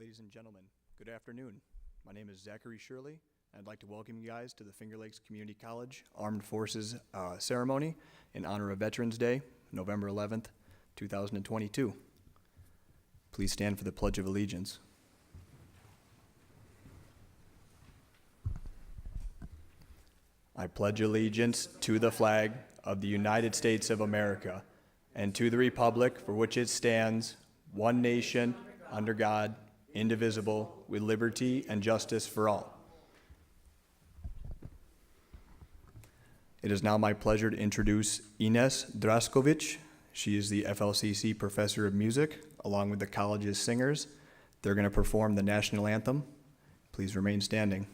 Ladies and gentlemen, good afternoon. My name is Zachary Shirley, and I'd like to welcome you guys to the Finger Lakes Community College Armed Forces ceremony in honor of Veterans Day, November 11th, 2022. Please stand for the Pledge of Allegiance. I pledge allegiance to the flag of the United States of America and to the republic for which it stands, one nation, under God, indivisible, with liberty and justice for all. It is now my pleasure to introduce Ines Draskovic. She is the FLCC Professor of Music, along with the college's singers. They're going to perform the national anthem. Please remain standing.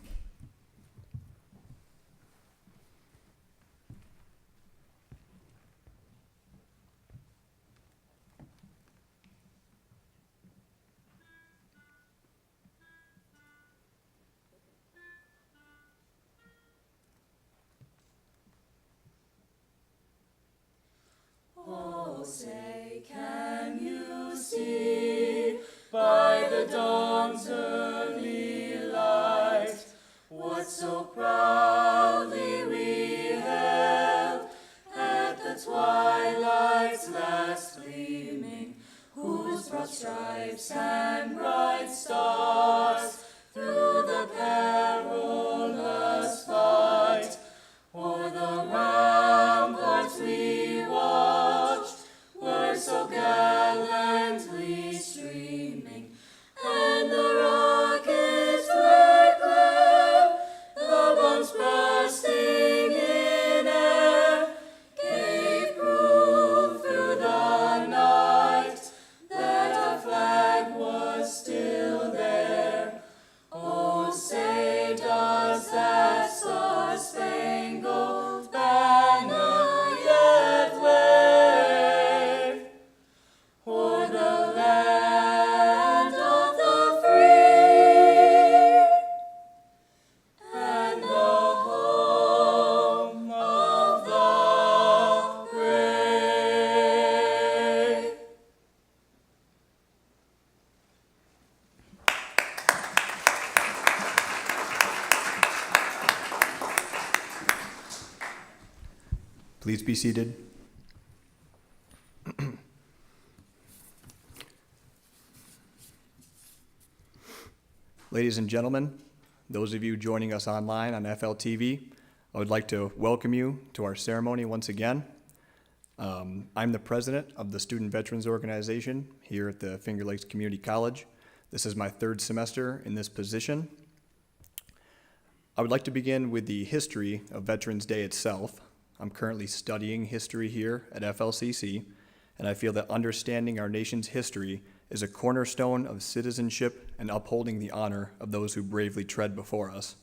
Oh, say, can you see by the dawn's early light what so proudly we hailed at the twilight's last gleaming, whose broad stripes and bright stars through the perilous fight o'er the ramparts we watched were so gallantly streaming, and the rockets' red glare, the bombs bursting in air, gave proof through the night that our flag was still there. Oh, say, does that star-spangled banner yet wave o'er the land of the free and the home of the brave? Please be seated. Ladies and gentlemen, those of you joining us online on FLTV, I would like to welcome you to our ceremony once again. I'm the president of the Student Veterans Organization here at the Finger Lakes Community College. This is my third semester in this position. I would like to begin with the history of Veterans Day itself. I'm currently studying history here at FLCC, and I feel that understanding our nation's history is a cornerstone of citizenship and upholding the honor of those who bravely tread before us.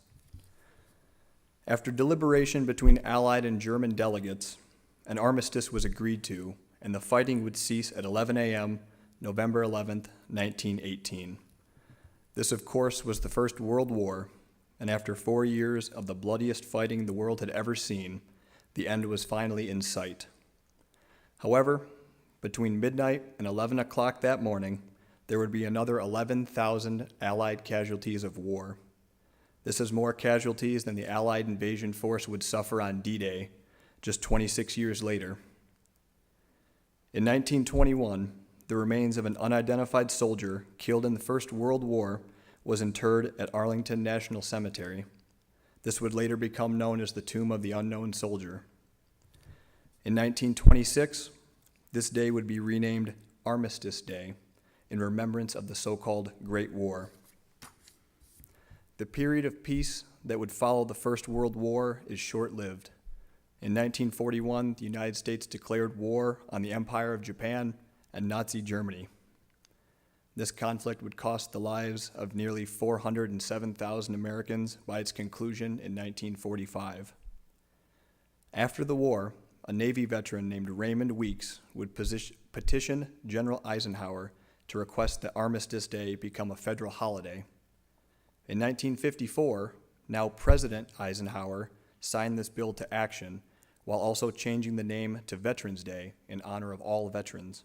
After deliberation between Allied and German delegates, an armistice was agreed to, and the fighting would cease at 11 a.m., November 11th, 1918. This, of course, was the First World War, and after 4 years of the bloodiest fighting the world had ever seen, the end was finally in sight. However, between midnight and 11 o'clock that morning, there would be another 11,000 Allied casualties of war. This is more casualties than the Allied invasion force would suffer on D-Day, just 26 years later. In 1921, the remains of an unidentified soldier killed in the First World War was interred at Arlington National Cemetery. This would later become known as the Tomb of the Unknown Soldier. In 1926, this day would be renamed Armistice Day in remembrance of the so-called Great War. The period of peace that would follow the First World War is short-lived. In 1941, the United States declared war on the Empire of Japan and Nazi Germany. This conflict would cost the lives of nearly 407,000 Americans by its conclusion in 1945. After the war, a Navy veteran named Raymond Weeks would petition General Eisenhower to request that Armistice Day become a federal holiday. In 1954, now President Eisenhower signed this bill to action while also changing the name to Veterans Day in honor of all veterans.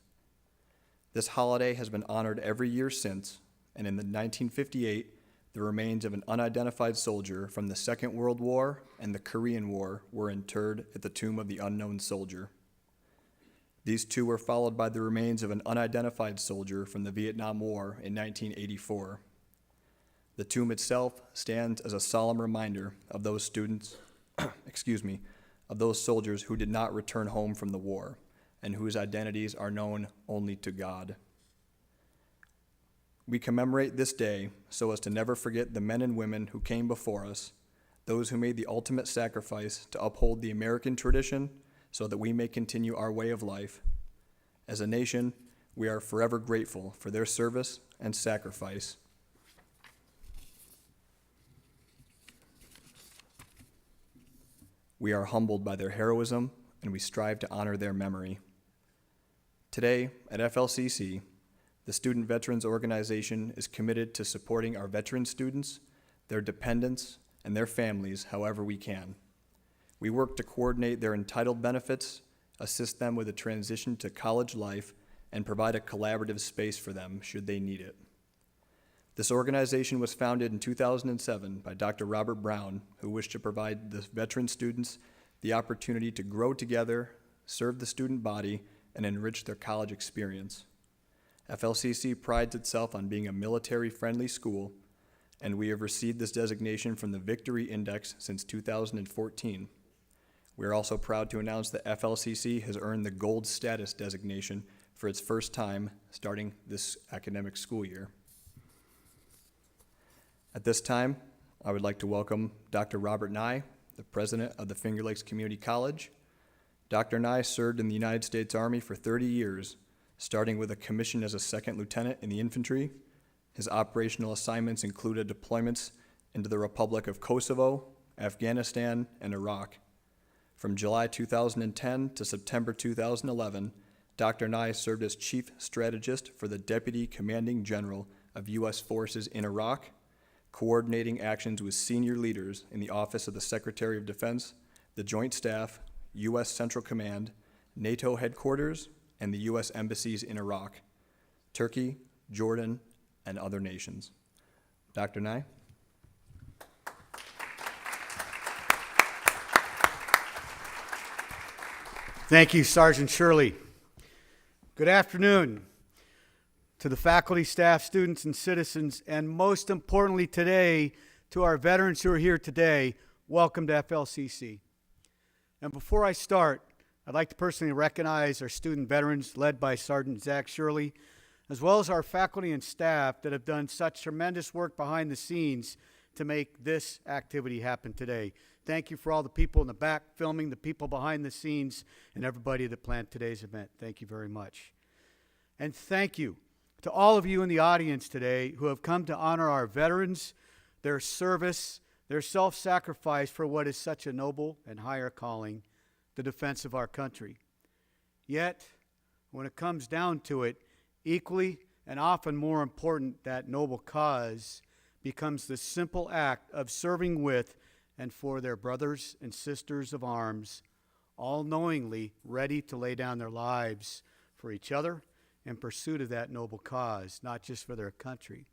This holiday has been honored every year since, and in 1958, the remains of an unidentified soldier from the Second World War and the Korean War were interred at the Tomb of the Unknown Soldier. These two were followed by the remains of an unidentified soldier from the Vietnam War in 1984. The tomb itself stands as a solemn reminder of those students, of those soldiers who did not return home from the war and whose identities are known only to God. We commemorate this day so as to never forget the men and women who came before us, those who made the ultimate sacrifice to uphold the American tradition so that we may continue our way of life. As a nation, we are forever grateful for their service and sacrifice. We are humbled by their heroism, and we strive to honor their memory. Today, at FLCC, the Student Veterans Organization is committed to supporting our veteran students, their dependents, and their families however we can. We work to coordinate their entitled benefits, assist them with a transition to college life, and provide a collaborative space for them should they need it. This organization was founded in 2007 by Dr. Robert Brown, who wished to provide the veteran students the opportunity to grow together, serve the student body, and enrich their college experience. FLCC prides itself on being a military-friendly school, and we have received this designation from the Victory Index since 2014. We are also proud to announce that FLCC has earned the Gold Status designation for its first time starting this academic school year. At this time, I would like to welcome Dr. Robert Nye, the president of the Finger Lakes Community College. Dr. Nye served in the United States Army for 30 years, starting with a commission as a second lieutenant in the infantry. His operational assignments included deployments into the Republic of Kosovo, Afghanistan, and Iraq. From July 2010 to September 2011, Dr. Nye served as Chief Strategist for the Deputy Commanding General of U.S. Forces in Iraq, coordinating actions with senior leaders in the Office of the Secretary of Defense, the Joint Staff, U.S. Central Command, NATO headquarters, and the U.S. embassies in Iraq, Turkey, Jordan, and other nations. Dr. Nye. Thank you, Sergeant Shirley. Good afternoon to the faculty, staff, students, and citizens, and most importantly today, to our veterans who are here today. Welcome to FLCC. And before I start, I'd like to personally recognize our student veterans led by Sergeant Zach Shirley, as well as our faculty and staff that have done such tremendous work behind the scenes to make this activity happen today. Thank you for all the people in the back filming, the people behind the scenes, and everybody that planned today's event. Thank you very much. And thank you to all of you in the audience today who have come to honor our veterans, their service, their self-sacrifice for what is such a noble and higher calling, the defense of our country. Yet, when it comes down to it, equally and often more important, that noble cause becomes the simple act of serving with and for their brothers and sisters of arms, all knowingly ready to lay down their lives for each other in pursuit of that noble cause, not just for their country,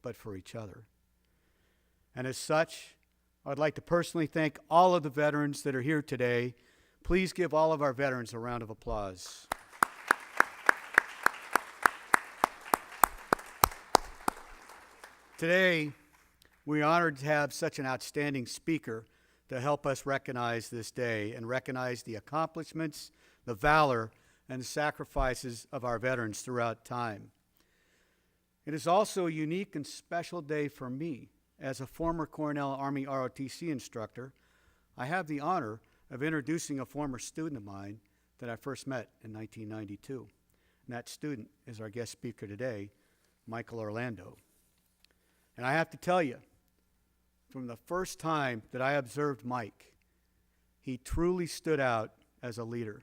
but for each other. And as such, I'd like to personally thank all of the veterans that are here today. Please give all of our veterans a round of applause. Today, we're honored to have such an outstanding speaker to help us recognize this day and recognize the accomplishments, the valor, and the sacrifices of our veterans throughout time. It is also a unique and special day for me. As a former Cornell Army ROTC instructor, I have the honor of introducing a former student of mine that I first met in 1992. And that student is our guest speaker today, Michael Orlando. And I have to tell you, from the first time that I observed Mike, he truly stood out as a leader.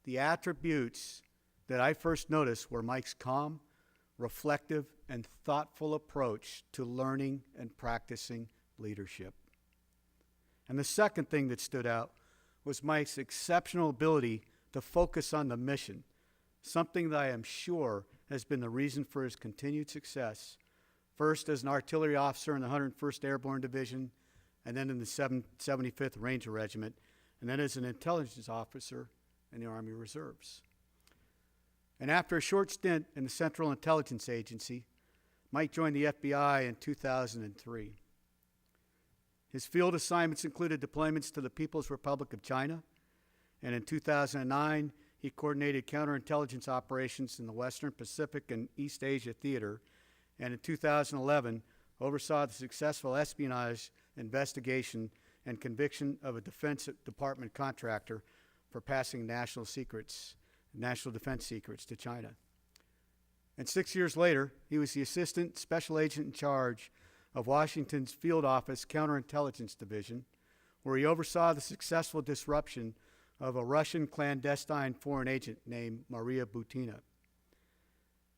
The attributes that I first noticed were Mike's calm, reflective, and thoughtful approach to learning and practicing leadership. And the second thing that stood out was Mike's exceptional ability to focus on the mission, something that I am sure has been the reason for his continued success, first as an artillery officer in the 101st Airborne Division, and then in the 75th Ranger Regiment, and then as an intelligence officer in the Army Reserves. And after a short stint in the Central Intelligence Agency, Mike joined the FBI in 2003. His field assignments included deployments to the People's Republic of China, and in 2009, he coordinated counterintelligence operations in the Western Pacific and East Asia theater, and in 2011, oversaw the successful espionage investigation and conviction of a Defense Department contractor for passing national defense secrets to China. And 6 years later, he was the Assistant Special Agent in charge of Washington's Field Office Counterintelligence Division, where he oversaw the successful disruption of a Russian clandestine foreign agent named Maria Butina.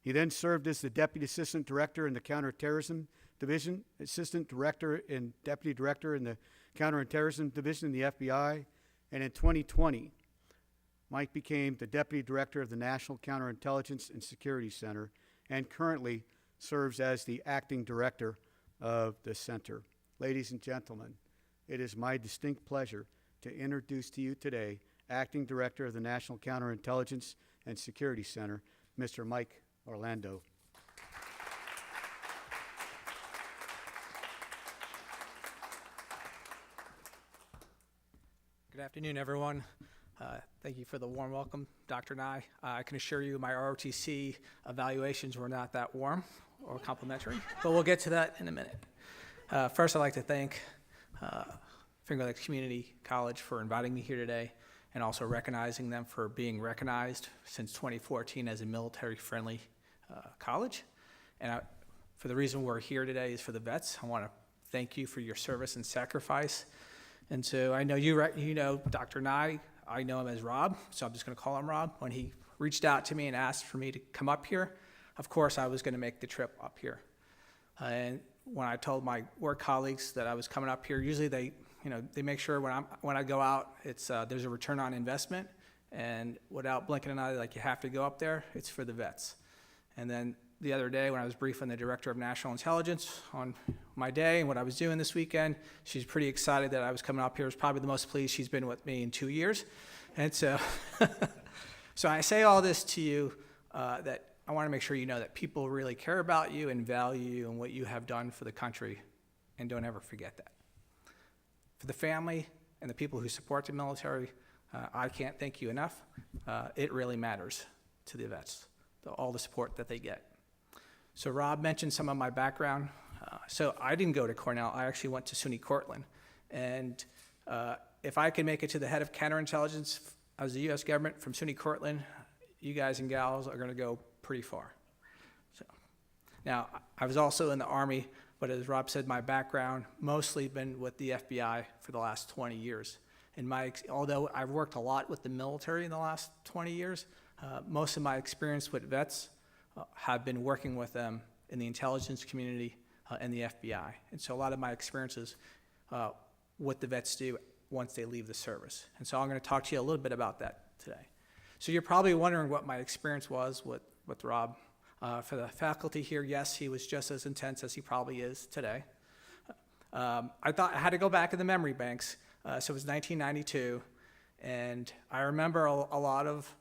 He then served as the Deputy Assistant Director in the Counterterrorism Division, Assistant Director and Deputy Director in the Counterterrorism Division in the FBI, and in 2020, Mike became the Deputy Director of the National Counterintelligence and Security Center and currently serves as the Acting Director of the Center. Ladies and gentlemen, it is my distinct pleasure to introduce to you today Acting Director of the National Counterintelligence and Security Center, Mr. Mike Orlando. Good afternoon, everyone. Thank you for the warm welcome, Dr. Nye. I can assure you my ROTC evaluations were not that warm or complimentary, but we'll get to that in a minute. First, I'd like to thank Finger Lakes Community College for inviting me here today and also recognizing them for being recognized since 2014 as a military-friendly college. And for the reason we're here today is for the vets. I want to thank you for your service and sacrifice. And so I know you know Dr. Nye. I know him as Rob, so I'm just going to call him Rob. When he reached out to me and asked for me to come up here, of course I was going to make the trip up here. And when I told my work colleagues that I was coming up here, usually they make sure when I go out, it's there's a return on investment, and without blinking an eye, like you have to go up there. It's for the vets. And then the other day when I was briefing the Director of National Intelligence on my day and what I was doing this weekend, she's pretty excited that I was coming up here. It was probably the most pleased she's been with me in 2 years. And so, so I say all this to you that I want to make sure you know that people really care about you and value you and what you have done for the country, and don't ever forget that. For the family and the people who support the military, I can't thank you enough. It really matters to the vets, all the support that they get. So Rob mentioned some of my background. So I didn't go to Cornell. I actually went to SUNY Cortland. And if I could make it to the head of counterintelligence as the U.S. government from SUNY Cortland, you guys and gals are going to go pretty far. So now, I was also in the Army, but as Rob said, my background mostly been with the FBI for the last 20 years. And although I've worked a lot with the military in the last 20 years, most of my experience with vets have been working with them in the intelligence community and the FBI. And so a lot of my experiences, what the vets do once they leave the service. And so I'm going to talk to you a little bit about that today. So you're probably wondering what my experience was with Rob. For the faculty here, yes, he was just as intense as he probably is today. I thought I had to go back in the memory banks. So it was 1992, and I remember a lot of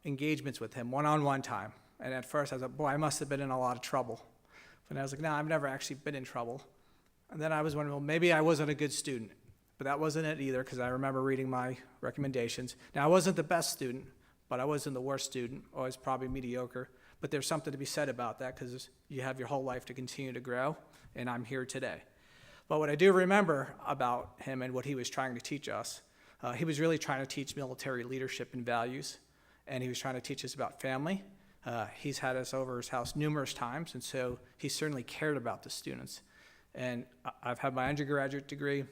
engagements with him, one-on-one time. And at first I was like, boy, I must have been in a lot of trouble. But I was like, no, I've never actually been in trouble. And then I was wondering, well, maybe I wasn't a good student. But that wasn't it either, because I remember reading my recommendations. Now, I wasn't the best student, but I wasn't the worst student. I was probably mediocre. But there's something to be said about that, because you have your whole life to continue to grow, and I'm here today. But what I do remember about him and what he was trying to teach us, he was really trying to teach military leadership and values, and he was trying to teach us about family. He's had us over his house numerous times, and so he certainly cared about the students. And I've had my undergraduate degree,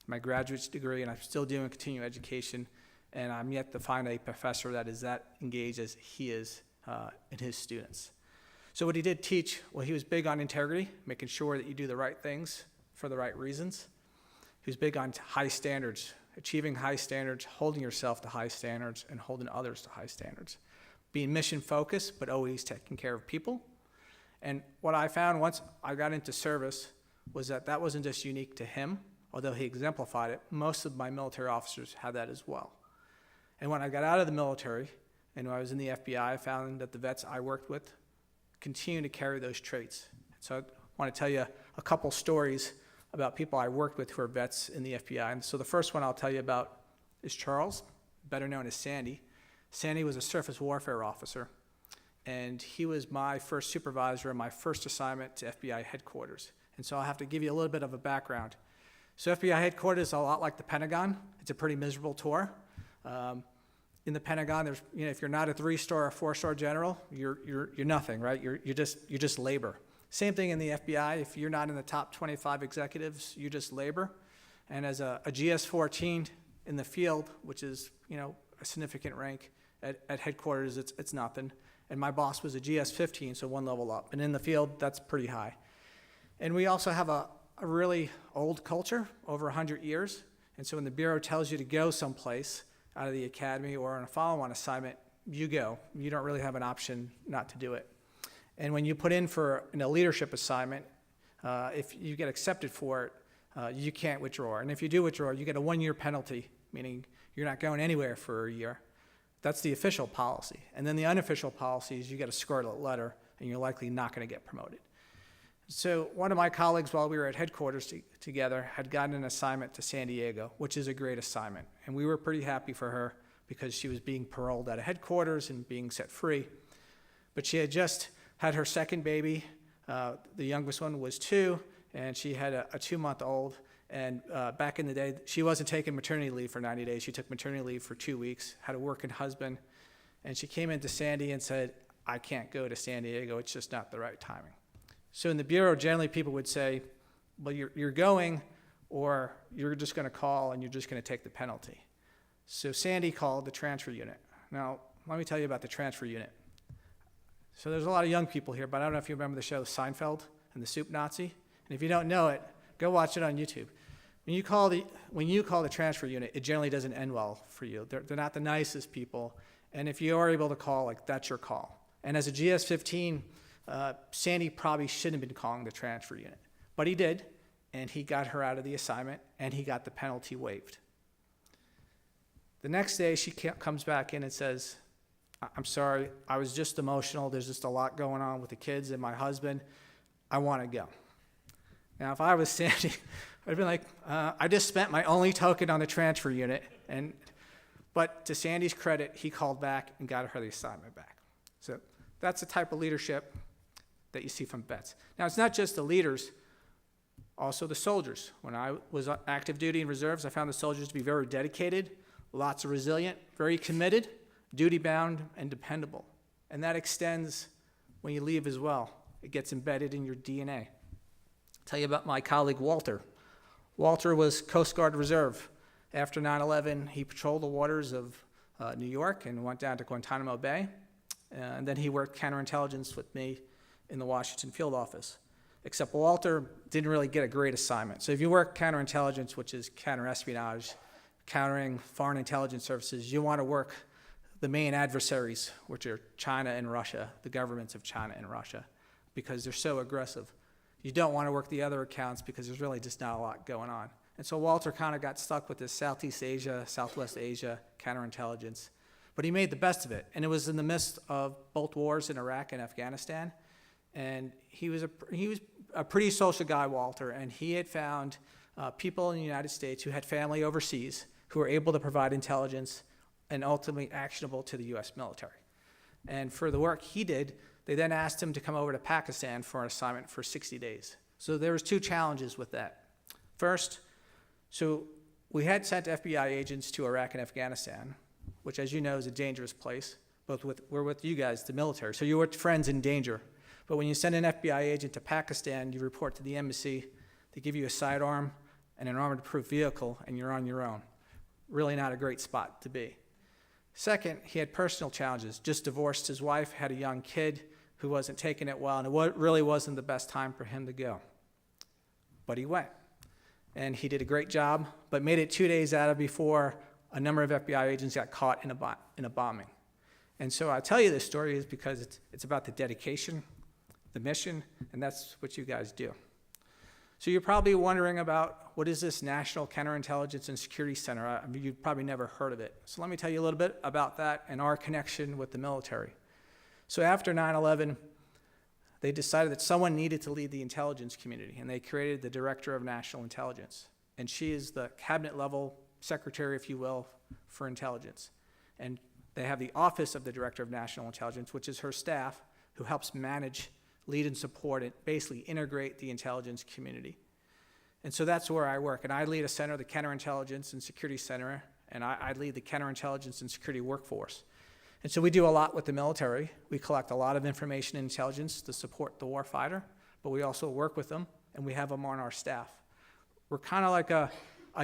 my graduate degree, and I'm still doing continuing education, and I'm yet to find a professor that is that engaged as he is in his students. So what he did teach, well, he was big on integrity, making sure that you do the right things for the right reasons. He was big on high standards, achieving high standards, holding yourself to high standards, and holding others to high standards. being mission focused, but always taking care of people. And what I found once I got into service was that that wasn't just unique to him, although he exemplified it. Most of my military officers had that as well. And when I got out of the military and when I was in the FBI, I found that the vets I worked with continue to carry those traits. So I want to tell you a couple stories about people I worked with who are vets in the FBI. And so the first one I'll tell you about is Charles, better known as Sandy. Sandy was a surface warfare officer, and he was my first supervisor and my first assignment to FBI headquarters. And so I'll have to give you a little bit of a background. So FBI headquarters is a lot like the Pentagon. It's a pretty miserable tour. In the Pentagon, there's, if you're not a 3-star or 4-star general, you're nothing, right? You're just labor. Same thing in the FBI. If you're not in the top 25 executives, you just labor. And as a GS-14 in the field, which is a significant rank at headquarters, it's nothing. And my boss was a GS-15, so one level up. And in the field, that's pretty high. And we also have a really old culture, over 100 years. And so when the Bureau tells you to go someplace out of the academy or on a follow-on assignment, you go. You don't really have an option not to do it. And when you put in for a leadership assignment, if you get accepted for it, you can't withdraw. And if you do withdraw, you get a 1-year penalty, meaning you're not going anywhere for a year. That's the official policy. And then the unofficial policy is you get a scarlet letter, and you're likely not going to get promoted. So one of my colleagues, while we were at headquarters together, had gotten an assignment to San Diego, which is a great assignment. And we were pretty happy for her because she was being paroled out of headquarters and being set free. But she had just had her second baby. The youngest one was 2, and she had a 2-month-old. And back in the day, she wasn't taking maternity leave for 90 days. She took maternity leave for 2 weeks, had a working husband. And she came into Sandy and said, I can't go to San Diego. It's just not the right timing. So in the Bureau, generally people would say, well, you're going, or you're just going to call and you're just going to take the penalty. So Sandy called the transfer unit. Now, let me tell you about the transfer unit. So there's a lot of young people here, but I don't know if you remember the show Seinfeld and the Soup Nazi. And if you don't know it, go watch it on YouTube. When you call the transfer unit, it generally doesn't end well for you. They're not the nicest people. And if you are able to call, that's your call. And as a GS-15, Sandy probably shouldn't have been calling the transfer unit, but he did, and he got her out of the assignment, and he got the penalty waived. The next day, she comes back in and says, I'm sorry, I was just emotional. There's just a lot going on with the kids and my husband. I want to go. Now, if I was Sandy, I'd been like, I just spent my only token on the transfer unit. But to Sandy's credit, he called back and got her the assignment back. So that's the type of leadership that you see from vets. Now, it's not just the leaders, also the soldiers. When I was on active duty in reserves, I found the soldiers to be very dedicated, lots of resilient, very committed, duty-bound, and dependable. And that extends when you leave as well. It gets embedded in your DNA. I'll tell you about my colleague, Walter. Walter was Coast Guard Reserve. After 9/11, he patrolled the waters of New York and went down to Guantanamo Bay. And then he worked counterintelligence with me in the Washington field office. Except Walter didn't really get a great assignment. So if you work counterintelligence, which is counterespionage, countering foreign intelligence services, you want to work the main adversaries, which are China and Russia, the governments of China and Russia, because they're so aggressive. You don't want to work the other accounts because there's really just not a lot going on. And so Walter kind of got stuck with this Southeast Asia, Southwest Asia counterintelligence. But he made the best of it, and it was in the midst of both wars in Iraq and Afghanistan. And he was a pretty social guy, Walter, and he had found people in the United States who had family overseas who were able to provide intelligence and ultimately actionable to the U.S. military. And for the work he did, they then asked him to come over to Pakistan for an assignment for 60 days. So there was 2 challenges with that. First, so we had sent FBI agents to Iraq and Afghanistan, which, as you know, is a dangerous place. We're with you guys, the military, so you're with friends in danger. But when you send an FBI agent to Pakistan, you report to the embassy, they give you a sidearm and an armored-proof vehicle, and you're on your own. Really not a great spot to be. Second, he had personal challenges. Just divorced his wife, had a young kid who wasn't taking it well, and it really wasn't the best time for him to go. But he went. And he did a great job, but made it 2 days out of before a number of FBI agents got caught in a bombing. And so I tell you this story is because it's about the dedication, the mission, and that's what you guys do. So you're probably wondering about, what is this National Counterintelligence and Security Center? I mean, you've probably never heard of it. So let me tell you a little bit about that and our connection with the military. So after 9/11, they decided that someone needed to lead the intelligence community, and they created the Director of National Intelligence. And she is the cabinet level secretary, if you will, for intelligence. And they have the Office of the Director of National Intelligence, which is her staff, who helps manage, lead, and support it, basically integrate the intelligence community. And so that's where I work. And I lead a center, the Counterintelligence and Security Center, and I lead the Counterintelligence and Security Workforce. And so we do a lot with the military. We collect a lot of information and intelligence to support the warfighter, but we also work with them, and we have them on our staff. We're kind of like a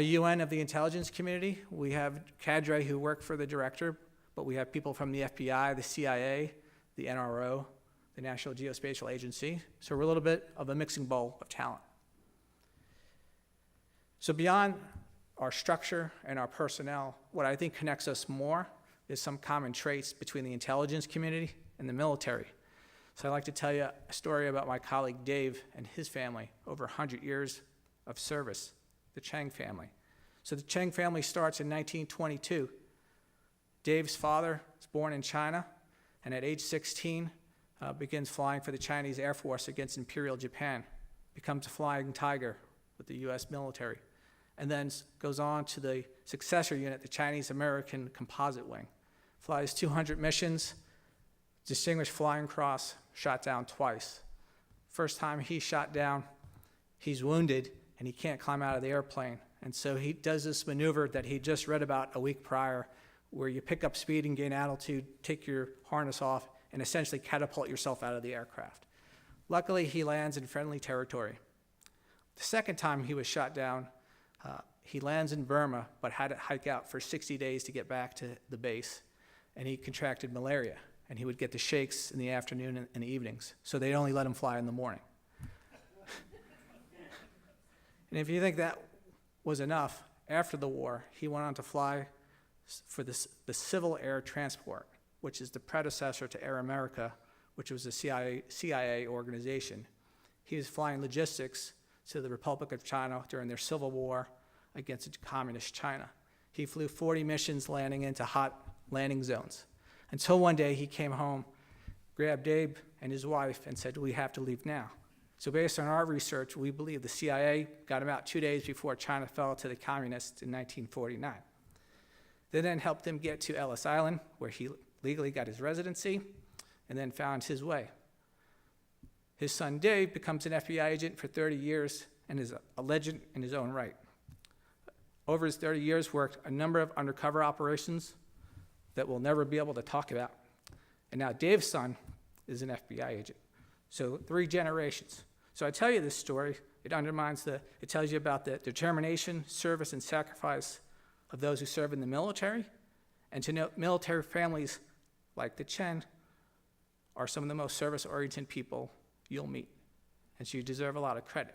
UN of the intelligence community. We have cadre who work for the director, but we have people from the FBI, the CIA, the NRO, the National Geospatial Agency. So we're a little bit of a mixing bowl of talent. So beyond our structure and our personnel, what I think connects us more is some common traits between the intelligence community and the military. So I'd like to tell you a story about my colleague Dave and his family, over 100 years of service, the Chang family. So the Chang family starts in 1922. Dave's father was born in China, and at age 16, begins flying for the Chinese Air Force against Imperial Japan, becomes a flying tiger with the US military, and then goes on to the successor unit, the Chinese American Composite Wing. Flies 200 missions, Distinguished Flying Cross, shot down twice. First time he's shot down, he's wounded, and he can't climb out of the airplane. And so he does this maneuver that he just read about a week prior, where you pick up speed and gain altitude, take your harness off, and essentially catapult yourself out of the aircraft. Luckily, he lands in friendly territory. The second time he was shot down, he lands in Burma, but had to hike out for 60 days to get back to the base, and he contracted malaria, and he would get the shakes in the afternoon and the evenings, so they'd only let him fly in the morning. And if you think that was enough, after the war, he went on to fly for the Civil Air Transport, which is the predecessor to Air America, which was a CIA organization. He was flying logistics to the Republic of China during their civil war against communist China. He flew 40 missions landing into hot landing zones, until one day he came home, grabbed Abe and his wife and said, "We have to leave now." So based on our research, we believe the CIA got him out 2 days before China fell to the communists in 1949. They then helped him get to Ellis Island, where he legally got his residency, and then found his way. His son Dave becomes an FBI agent for 30 years and is a legend in his own right. Over his 30 years, worked a number of undercover operations that we'll never be able to talk about. And now Dave's son is an FBI agent. So 3 generations. So I tell you this story, it tells you about the determination, service, and sacrifice of those who serve in the military, and to know military families like the Chen are some of the most service-oriented people you'll meet, and so you deserve a lot of credit.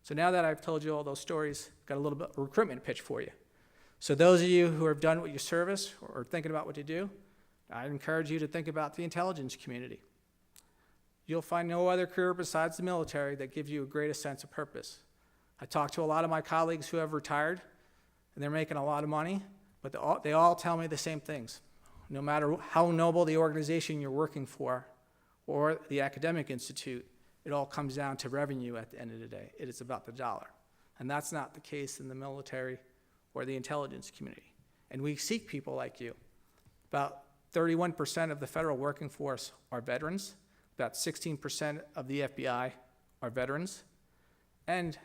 So now that I've told you all those stories, got a little bit of a recruitment pitch for you. So those of you who have done with your service or thinking about what to do, I encourage you to think about the intelligence community. You'll find no other career besides the military that gives you a greater sense of purpose. I talk to a lot of my colleagues who have retired, and they're making a lot of money, but they all tell me the same things. No matter how noble the organization you're working for or the academic institute, it all comes down to revenue at the end of the day. It is about the dollar. And that's not the case in the military or the intelligence community. And we seek people like you. About 31% of the federal working force are veterans. About 16% of the FBI are veterans. And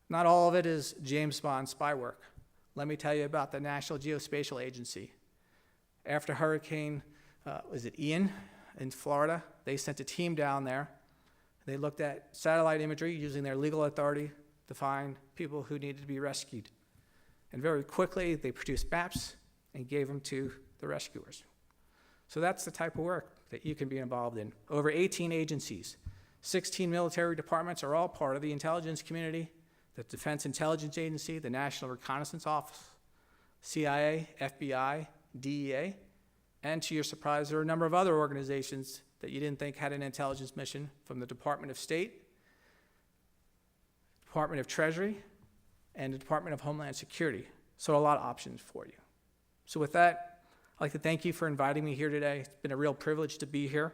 not all of it is James Bond spy work. Let me tell you about the National Geospatial Agency. After Hurricane, Ian in Florida, they sent a team down there. They looked at satellite imagery using their legal authority to find people who needed to be rescued. And very quickly, they produced maps and gave them to the rescuers. So that's the type of work that you can be involved in. Over 18 agencies, 16 military departments are all part of the intelligence community: the Defense Intelligence Agency, the National Reconnaissance Office, CIA, FBI, DEA, And to your surprise, there are a number of other organizations that you didn't think had an intelligence mission, from the Department of State, Department of Treasury, and the Department of Homeland Security. So a lot of options for you. So with that, I'd like to thank you for inviting me here today. It's been a real privilege to be here.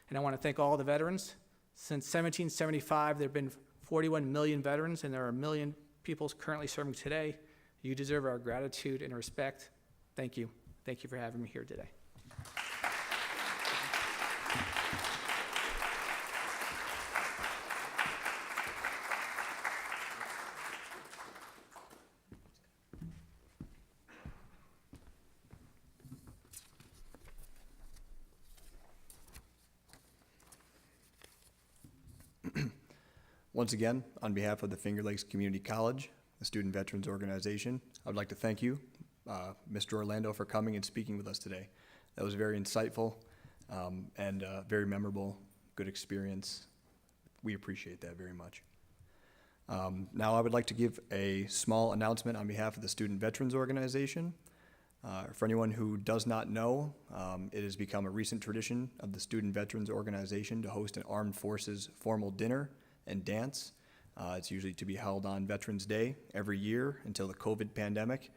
And I want to thank all the veterans. Since 1775, there have been 41 million veterans, and there are 1 million people currently serving today. You deserve our gratitude and respect. Thank you. Thank you for having me here today. Once again, on behalf of the Finger Lakes Community College, the Student Veterans Organization, I would like to thank you, Mr. Orlando, for coming and speaking with us today. That was very insightful and very memorable, good experience. We appreciate that very much. Now I would like to give a small announcement on behalf of the Student Veterans Organization. For anyone who does not know, it has become a recent tradition of the Student Veterans Organization to host an Armed Forces formal dinner and dance. It's usually to be held on Veterans Day every year until the COVID pandemic.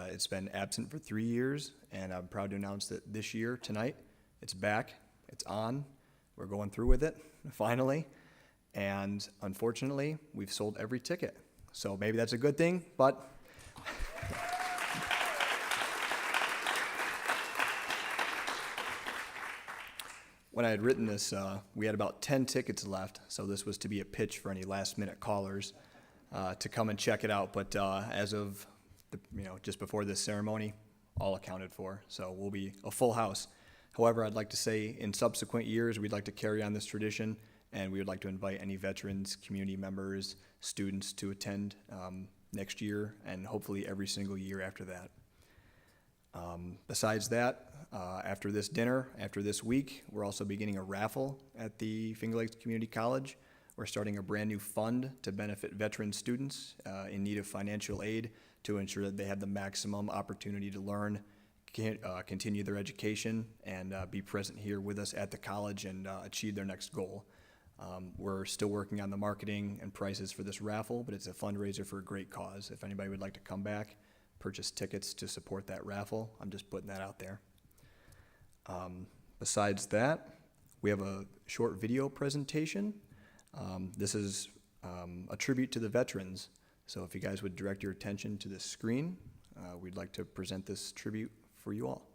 It's been absent for 3 years, and I'm proud to announce that this year, tonight, it's back, it's on, we're going through with it, finally, and unfortunately, we've sold every ticket. So maybe that's a good thing, but when I had written this, we had about 10 tickets left, so this was to be a pitch for any last-minute callers to come and check it out. But as of just before this ceremony, all accounted for, so we'll be a full house. However, I'd like to say in subsequent years, we'd like to carry on this tradition, and we would like to invite any veterans, community members, students to attend next year, and hopefully every single year after that. Besides that, after this dinner, after this week, we're also beginning a raffle at the Finger Lakes Community College. We're starting a brand new fund to benefit veteran students in need of financial aid to ensure that they have the maximum opportunity to learn, continue their education, and be present here with us at the college and achieve their next goal. We're still working on the marketing and prices for this raffle, but it's a fundraiser for a great cause. If anybody would like to come back, purchase tickets to support that raffle, I'm just putting that out there. Besides that, we have a short video presentation. This is a tribute to the veterans. So if you guys would direct your attention to this screen, we'd like to present this tribute for you all.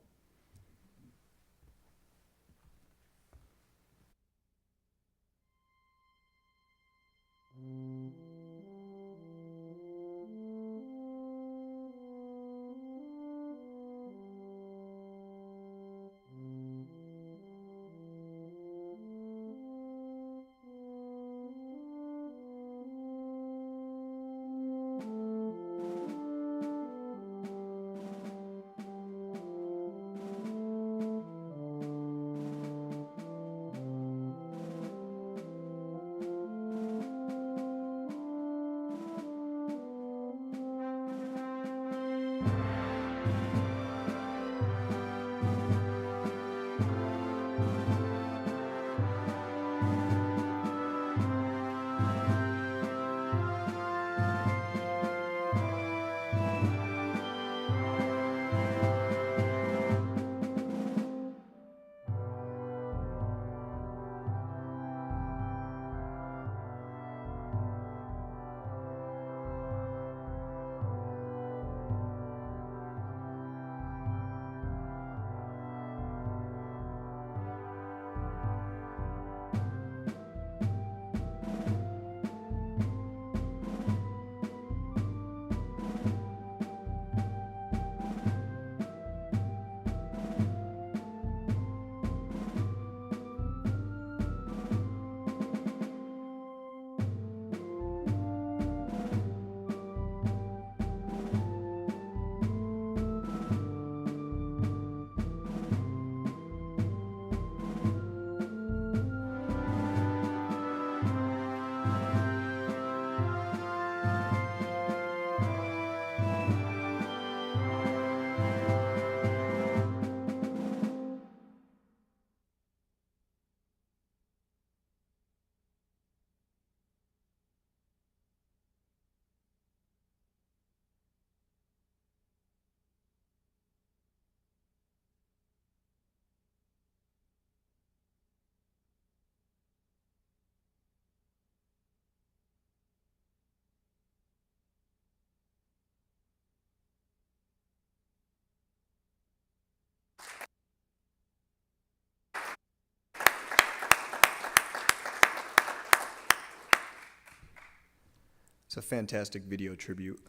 a fantastic video tribute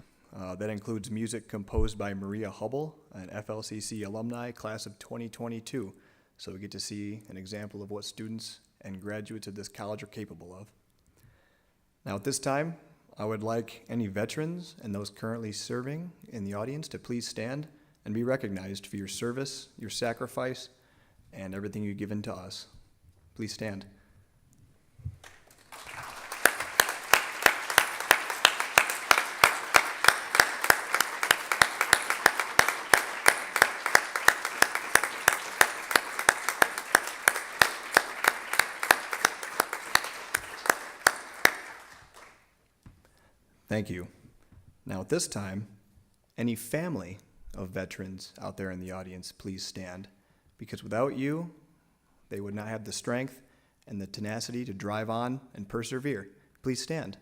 that includes music composed by Maria Hubble, an FLCC alumni, class of 2022. So we get to see an example of what students and graduates of this college are capable of. Now at this time, I would like any veterans and those currently serving in the audience to please stand and be recognized for your service, your sacrifice, and everything you've given to us. Please stand. Thank you. Now at this time, any family of veterans out there in the audience, please stand, because without you, they would not have the strength and the tenacity to drive on and persevere. Please stand.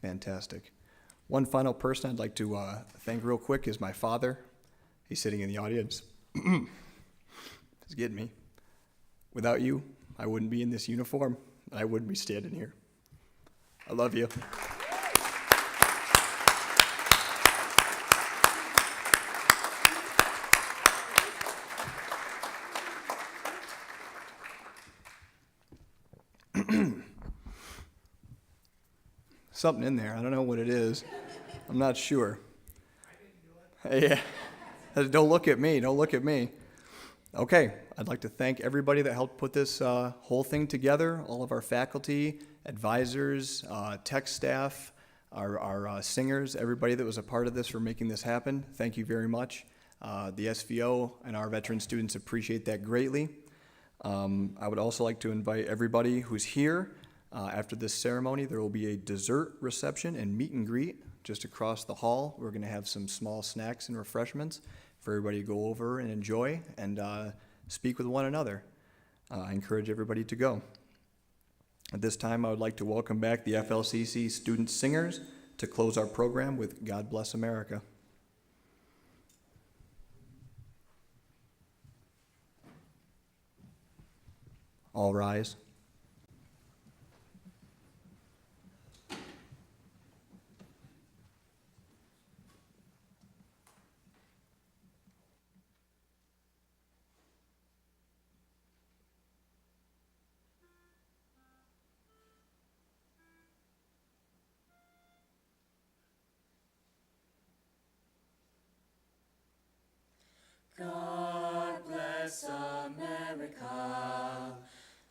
Fantastic. One final person I'd like to thank real quick is my father. He's sitting in the audience. He's getting me. Without you, I wouldn't be in this uniform, and I wouldn't be standing here. I love you. Something in there. I don't know what it is. I'm not sure. Yeah. Don't look at me. Don't look at me. Okay. I'd like to thank everybody that helped put this whole thing together, all of our faculty, advisors, tech staff, our singers, everybody that was a part of this for making this happen. Thank you very much. The SVO and our veteran students appreciate that greatly. I would also like to invite everybody who's here. After this ceremony, there will be a dessert reception and meet and greet just across the hall. We're going to have some small snacks and refreshments for everybody to go over and enjoy and speak with one another. I encourage everybody to go. At this time, I would like to welcome back the FLCC student singers to close our program with God Bless America. All rise. God bless America,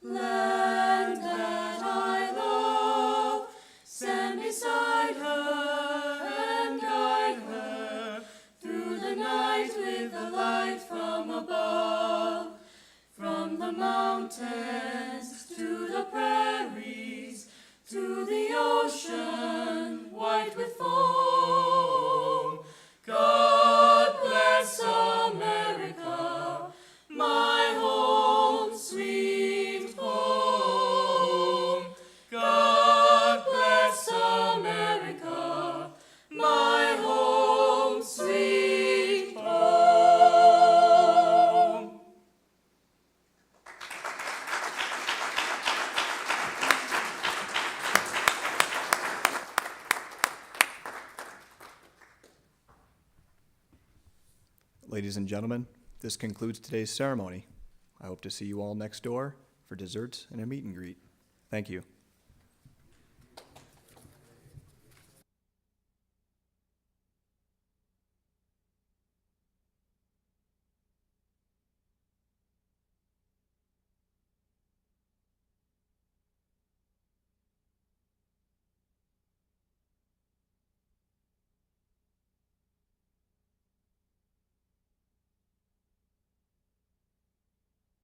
land that I love. Stand beside her and guide her through the night with the light from above. From the mountains to the prairies, to the ocean white with foam. God bless America, my home, sweet home. God bless America, my home, sweet home. Ladies and gentlemen, this concludes today's ceremony. I hope to see you all next door for desserts and a meet and greet. Thank you.